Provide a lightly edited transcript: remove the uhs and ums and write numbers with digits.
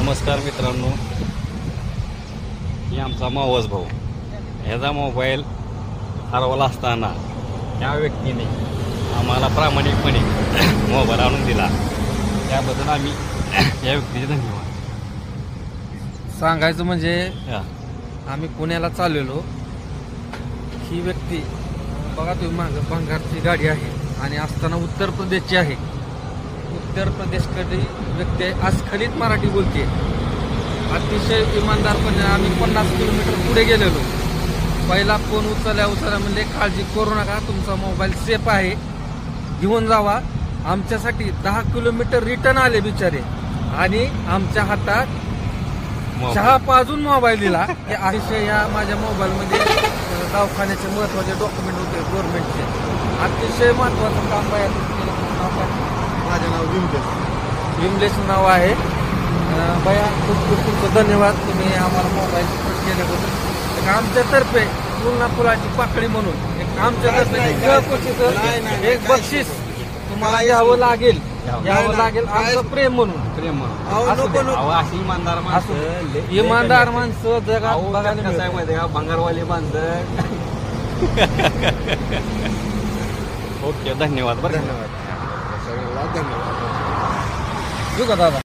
नमस्कार मित्रांनो, ही आमचा मावस भाऊ. ह्याचा मोबाईल हरवला असताना त्या व्यक्तीने आम्हाला प्रामाणिकपणे मोबाईल आणून दिला. त्याबद्दल आम्ही या व्यक्तीचे धन्यवाद सांगायचं म्हणजे आम्ही पुण्याला चाललेलो. ही व्यक्ती बघा तुम्ही मागं भंगारची गाडी आहे आणि असताना उत्तर प्रदेशची आहे. उत्तर प्रदेशकडे व्यक्ती आहे, अस्खलित मराठी बोलते. अतिशय इमानदारपणे आम्ही 50 किलोमीटर पुढे गेलेलो. पहिला फोन उचलल्या म्हणजे काळजी करू नका, तुमचा मोबाईल सेफ आहे, घेऊन जावा. आमच्यासाठी 10 किलोमीटर रिटर्न आले बिचारे आणि आमच्या हातात चहा पाजून मोबाईल दिला. हे अतिशय या माझ्या मोबाईलमध्ये दवाखान्याचे महत्वाचे डॉक्युमेंट होते गव्हर्नमेंटचे. अतिशय महत्वाचं काम माझं नाव विमलेश नाव आहे. बया खूप खूप तुमचं धन्यवाद, तुम्ही आम्हाला मोबाईल केल्याबद्दल. आमच्यातर्फे पूर्ण फुलाची पाकळी म्हणून आमच्यातर्फे एक बक्षीस तुम्हाला घ्यावं लागेल आमचं प्रेम म्हणून. अशी इमानदार माणसं जगात बघायला कसं आहे माहिती का, भंगारवाली माणसं. ओके, धन्यवाद. बरं, धन्यवाद. दादा.